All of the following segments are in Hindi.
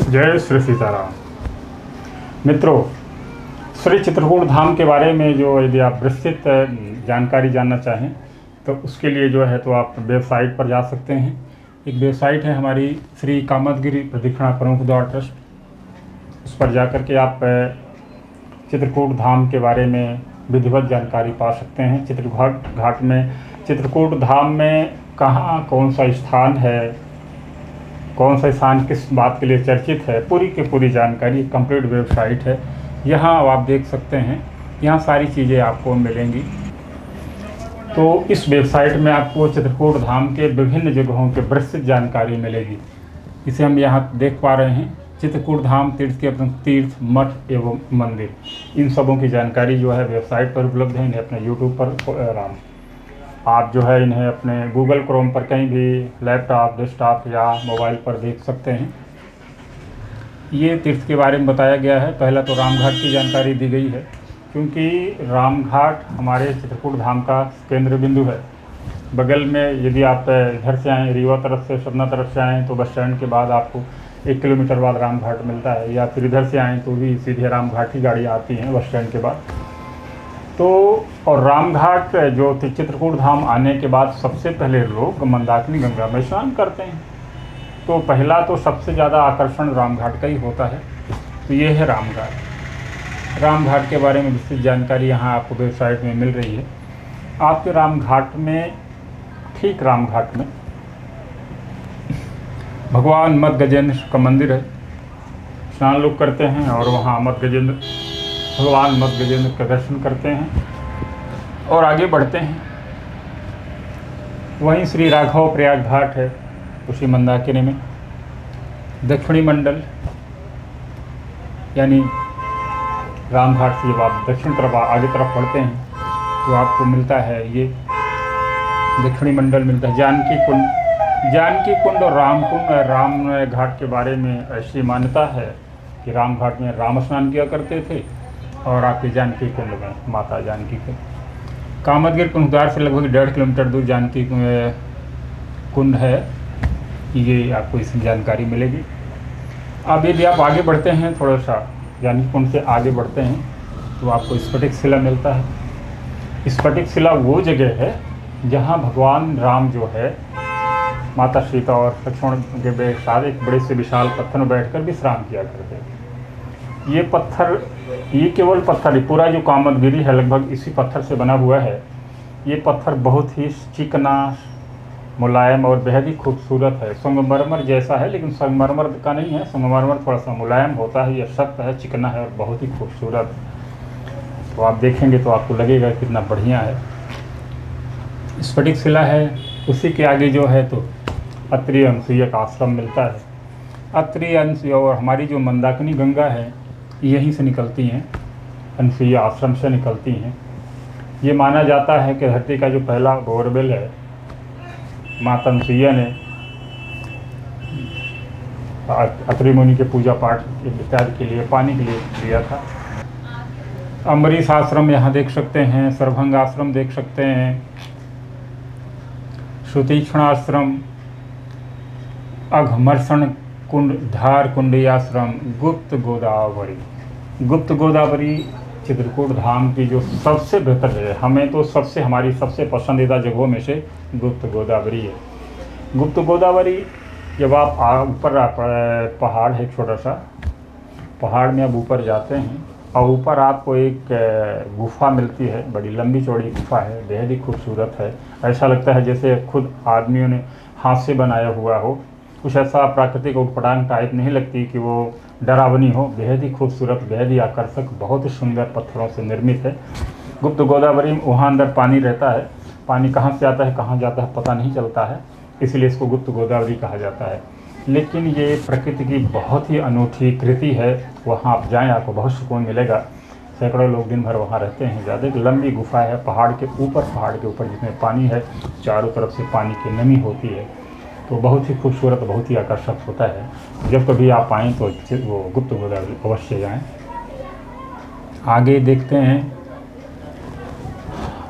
जय श्री सीताराम। मित्रों, श्री चित्रकूट धाम के बारे में जो यदि आप विस्तृत जानकारी जानना चाहें तो उसके लिए जो है तो आप वेबसाइट पर जा सकते हैं। एक वेबसाइट है हमारी श्री कामदगिरि प्रदक्षिणा प्रमुख द्वार ट्रस्ट, उस पर जाकर के आप चित्रकूट धाम के बारे में विधिवत जानकारी पा सकते हैं। चित्रकूट धाम में कहाँ कौन सा स्थान है, कौन सा स्थान किस बात के लिए चर्चित है, पूरी की पूरी जानकारी कंप्लीट वेबसाइट है। यहाँ आप देख सकते हैं, यहाँ सारी चीज़ें आपको मिलेंगी। तो इस वेबसाइट में आपको चित्रकूट धाम के विभिन्न जगहों के विस्तृत जानकारी मिलेगी। इसे हम यहाँ देख पा रहे हैं, चित्रकूट धाम तीर्थ के तीर्थ, मठ एवं मंदिर, इन सबों की जानकारी जो है वेबसाइट पर उपलब्ध है। इन्हें अपने यूट्यूब पर आप जो है इन्हें अपने गूगल क्रोम पर कहीं भी लैपटॉप, डेस्कटॉप या मोबाइल पर देख सकते हैं। ये तीर्थ के बारे में बताया गया है। पहला तो रामघाट की जानकारी दी गई है, क्योंकि रामघाट हमारे चित्रकूट धाम का केंद्र बिंदु है। बगल में यदि आप इधर से आएँ, रीवा तरफ से, सतना तरफ से आएँ तो बस स्टैंड के बाद आपको 1 किलोमीटर बाद रामघाट मिलता है, या फिर इधर से आएँ तो भी सीधे रामघाट की गाड़ी आती हैं बस स्टैंड के बाद। तो और रामघाट जो चित्रकूट धाम आने के बाद सबसे पहले लोग मंदाकिनी गंगा में स्नान करते हैं। तो पहला तो सबसे ज़्यादा आकर्षण रामघाट का ही होता है। तो ये है रामघाट। रामघाट के बारे में विस्तृत जानकारी यहाँ आपको वेबसाइट में मिल रही है। आपके रामघाट में, ठीक रामघाट में भगवान मद गजेंद्र का मंदिर है। स्नान लोग करते हैं और वहाँ भगवान मद गजेंद्र का दर्शन करते हैं और आगे बढ़ते हैं। वहीं श्री राघव प्रयाग घाट है, उसी मंदाकिनी में। दक्षिणी मंडल यानी रामघाट से जब आप दक्षिण तरफ आगे तरफ बढ़ते हैं तो आपको मिलता है ये दक्षिणी मंडल मिलता है। जानकी कुंड और राम घाट के बारे में ऐसी मान्यता है कि रामघाट में राम स्नान किया करते थे और आपके जानकी कुंड में माता जानकी कुंड। कामदगिरि कुंड से लगभग 1.5 किलोमीटर दूर जानकी कुंड है। ये आपको इसमें जानकारी मिलेगी। अब यदि आप आगे बढ़ते हैं, थोड़ा सा जानकी कुंड से आगे बढ़ते हैं तो आपको स्फटिक शिला मिलता है। स्फटिक शिला वो जगह है जहाँ भगवान राम जो है माता सीता और लक्ष्मण के साथ एक बड़े से विशाल पत्थर में बैठकर विश्राम किया करते थे। ये केवल पत्थर ही, पूरा जो कामदगिरि है लगभग इसी पत्थर से बना हुआ है। ये पत्थर बहुत ही चिकना, मुलायम और बेहद ही खूबसूरत है। संगमरमर जैसा है, लेकिन संगमरमर का नहीं है। संगमरमर थोड़ा सा मुलायम होता है, यह सख्त है, चिकना है और बहुत ही खूबसूरत। तो आप देखेंगे तो आपको लगेगा कितना बढ़िया है। स्फटिक शिला है। उसी के आगे जो है तो अत्रि अनसुईया का आश्रम मिलता है। अत्रि अनसुईया और हमारी जो मंदाकिनी गंगा है यहीं से निकलती हैं, अनसुईया आश्रम से निकलती हैं। ये माना जाता है कि धरती का जो पहला बोरवेल है माता अनसुईया ने अत्रि मुनि के पूजा पाठ इत्यादि के लिए पानी के लिए दिया था। अम्बरीश आश्रम यहाँ देख सकते हैं, सर्वभंग आश्रम देख सकते हैं, सुतीक्ष्ण आश्रम, अघमर्षण कुंड, धार कुंडी आश्रम, गुप्त गोदावरी चित्रकूट धाम की जो सबसे बेहतर जगह, हमें तो हमारी सबसे पसंदीदा जगहों में से गुप्त गोदावरी है। गुप्त गोदावरी जब आप ऊपर पहाड़ है, छोटा सा पहाड़ में आप ऊपर जाते हैं और ऊपर आपको एक गुफा मिलती है, बड़ी लंबी चौड़ी गुफा है, बेहद ही खूबसूरत है। ऐसा लगता है जैसे खुद आदमियों ने हाथ से बनाया हुआ हो। कुछ ऐसा प्राकृतिक उटपटांग टाइप नहीं लगती कि वो डरावनी हो। बेहद ही खूबसूरत, बेहद ही आकर्षक, बहुत ही सुंदर पत्थरों से निर्मित है। गुप्त गोदावरी में वहाँ अंदर पानी रहता है। पानी कहाँ से आता है, कहाँ जाता है, पता नहीं चलता है, इसलिए इसको गुप्त गोदावरी कहा जाता है। लेकिन ये प्रकृति की बहुत ही अनूठी कृति है। वहाँ आप जाएँ, आपको बहुत सुकून मिलेगा। सैकड़ों लोग दिन भर वहाँ रहते हैं। ज़्यादा एक लंबी गुफा है पहाड़ के ऊपर जिसमें पानी है, चारों तरफ से पानी की नमी होती है। तो बहुत ही खूबसूरत, बहुत ही आकर्षक होता है। जब कभी आप आएँ तो वो गुप्त गोदावरी अवश्य जाएँ। आगे देखते हैं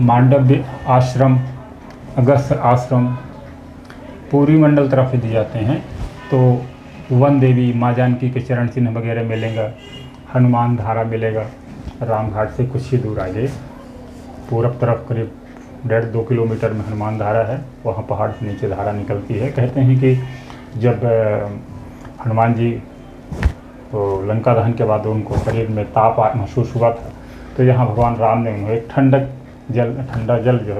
मांडव्य आश्रम, अगस्त्य आश्रम, पूर्वी मंडल तरफ यदि जाते हैं तो वन देवी माँ जानकी के चरण चिन्ह वगैरह मिलेगा, हनुमान धारा मिलेगा। रामघाट से कुछ ही दूर आगे पूरब तरफ करीब 1.5-2 किलोमीटर में हनुमान धारा है, वहाँ पहाड़ से नीचे धारा निकलती है। कहते हैं कि जब हनुमान जी तो लंका दहन के बाद उनको शरीर में ताप महसूस हुआ था, तो यहाँ भगवान राम ने उन्हें एक ठंडा जल जो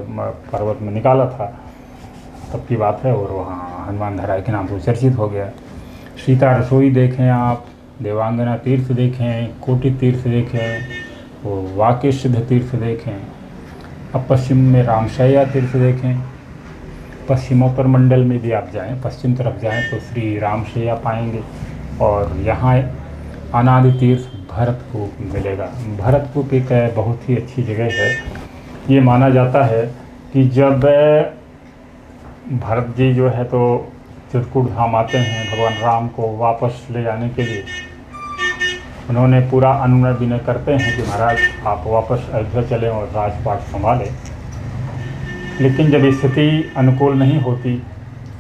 पर्वत में निकाला था, तब की बात है, और वहाँ हनुमान धारा के नाम से चर्चित हो गया। सीता रसोई देखें आप, देवांगना तीर्थ देखें, कोटि तीर्थ देखें, वो वाक्य सिद्ध तीर्थ देखें। अब पश्चिम में रामशैया तीर्थ देखें। पश्चिमोत्तर मंडल में भी आप जाएं, पश्चिम तरफ जाएं तो श्री रामशैया पाएंगे। और यहाँ अनादि तीर्थ भरतकूप मिलेगा। भरतकूप एक बहुत ही अच्छी जगह है। ये माना जाता है कि जब भरत जी जो है तो चित्रकूट धाम आते हैं भगवान राम को वापस ले जाने के लिए, उन्होंने पूरा अनुनय विनय करते हैं कि महाराज आप वापस अयोध्या चलें और राजपाट संभालें। लेकिन जब स्थिति अनुकूल नहीं होती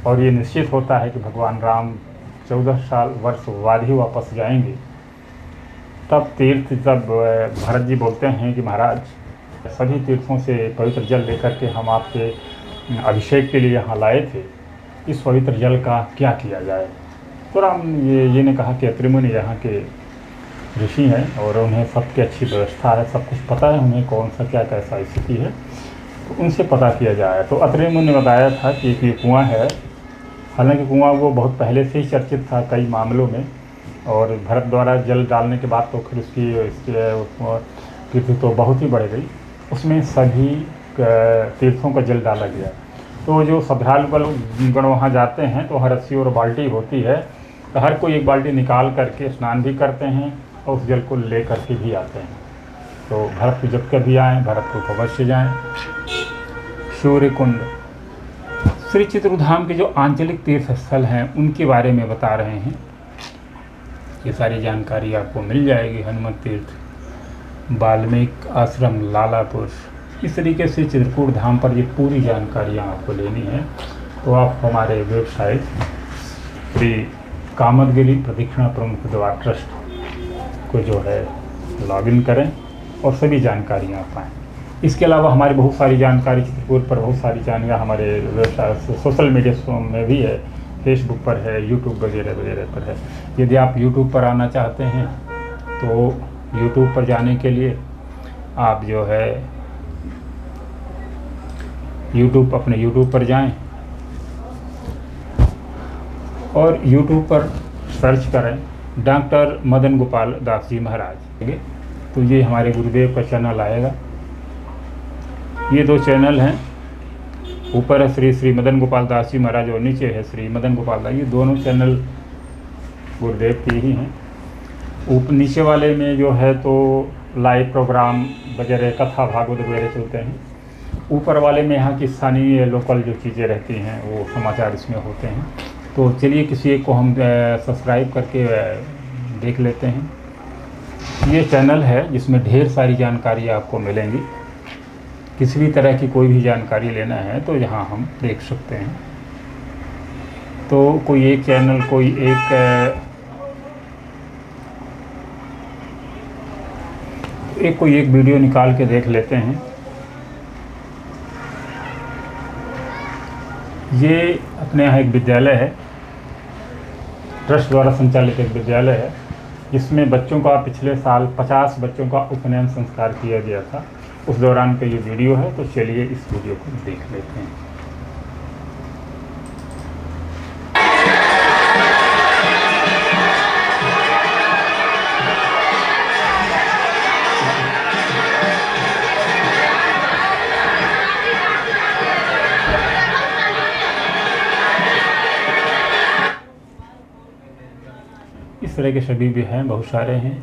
और ये निश्चित होता है कि भगवान राम 14 वर्ष बाद ही वापस जाएंगे, तब जब भरत जी बोलते हैं कि महाराज सभी तीर्थों से पवित्र जल लेकर के हम आपके अभिषेक के लिए यहाँ लाए थे, इस पवित्र जल का क्या किया जाए। तो राम ये ने कहा कि अत्रि मुनि यहाँ के ऋषि हैं और उन्हें सबकी अच्छी व्यवस्था है, सब कुछ पता है उन्हें कौन सा क्या कैसा स्थिति है, तो उनसे पता किया जाए। तो अत्रि मुनि ने बताया था कि एक ये कुआँ है। हालांकि कुआँ वो बहुत पहले से ही चर्चित था कई मामलों में, और भरत द्वारा जल डालने के बाद तो फिर इसकी कीर्ति तो बहुत ही बढ़ गई। उसमें सभी तीर्थों का जल डाला गया। तो जो श्रद्धालु गण वहाँ जाते हैं तो हर रस्सी और बाल्टी होती है, तो हर कोई एक बाल्टी निकाल करके स्नान भी करते हैं और उस जल को ले करके भी आते हैं। तो भरतपुर जब कभी आएँ, भरतपुर अवश्य जाएँ। सूर्य कुंड, श्री चित्रकूट के जो आंचलिक तीर्थ स्थल हैं उनके बारे में बता रहे हैं। ये सारी जानकारी आपको मिल जाएगी। हनुमत तीर्थ, वाल्मीकि आश्रम लालापुर, इस तरीके से चित्रकूट धाम पर ये पूरी जानकारियाँ आपको लेनी है तो आप हमारे वेबसाइट श्री कामदगिरी प्रदक्षिणा प्रमुख द्वार ट्रस्ट को जो है लॉगिन करें और सभी जानकारियाँ पाएँ। इसके अलावा हमारी बहुत सारी जानकारी चित्रकूट पर, बहुत सारी जानकारी हमारे वेबसाइट सोशल मीडिया में भी है, फेसबुक पर है, यूट्यूब वगैरह वगैरह पर है। यदि आप यूट्यूब पर आना चाहते हैं तो यूट्यूब पर जाने के लिए आप जो है अपने यूट्यूब पर जाएं और यूट्यूब पर सर्च करें डॉक्टर मदन गोपाल दास जी महाराज, तो ये हमारे गुरुदेव का चैनल आएगा। ये दो चैनल हैं, ऊपर है श्री मदन गोपाल दास जी महाराज और नीचे है श्री मदन गोपाल दास। ये दोनों चैनल गुरुदेव के ही हैं। नीचे वाले में जो है तो लाइव प्रोग्राम वगैरह, कथा भागवत वगैरह चलते हैं। ऊपर वाले में यहाँ की स्थानीय लोकल जो चीज़ें रहती हैं वो समाचार इसमें होते हैं। तो चलिए किसी एक को हम सब्सक्राइब करके देख लेते हैं। ये चैनल है जिसमें ढेर सारी जानकारी आपको मिलेंगी। किसी भी तरह की कोई भी जानकारी लेना है तो यहाँ हम देख सकते हैं। तो कोई एक चैनल, कोई एक वीडियो निकाल के देख लेते हैं। ये अपने यहाँ एक विद्यालय है, ट्रस्ट द्वारा संचालित एक विद्यालय है, जिसमें बच्चों का पिछले साल 50 बच्चों का उपनयन संस्कार किया गया था। उस दौरान का ये वीडियो है, तो चलिए इस वीडियो को देख लेते हैं। इस तरह के सभी भी हैं, बहुत सारे हैं।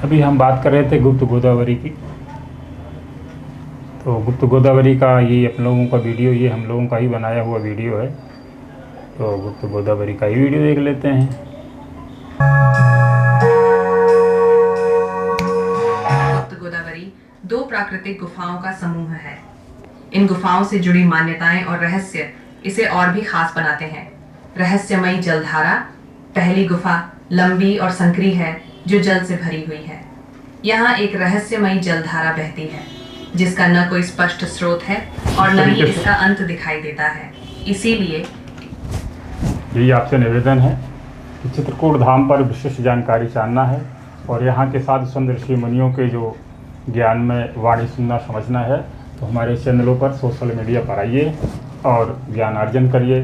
अभी हम बात कर रहे थे गुप्त गोदावरी की। तो गुप्त गोदावरी का ये आप लोगों का वीडियो, ये हम लोगों का ही बनाया हुआ वीडियो है। तो गुप्त गोदावरी का ही वीडियो देख लेते हैं। प्राकृतिक गुफाओं का समूह है। इन गुफाओं से जुड़ी मान्यताएं और रहस्य इसे और भी खास बनाते हैं। रहस्यमयी जलधारा। पहली गुफा लंबी और संकरी है जो जल से भरी हुई है। यहाँ एक रहस्यमयी जलधारा बहती है जिसका न कोई स्पष्ट स्रोत है और न ही इसका अंत दिखाई देता है। इसीलिए यही आपसे निवेदन है कि चित्रकूट धाम पर विशिष्ट जानकारी जानना है और यहाँ के साधु संत ऋषि मुनियों के जो ज्ञान में वाणी सुनना समझना है तो हमारे चैनलों पर सोशल मीडिया पर आइए और ज्ञान अर्जन करिए।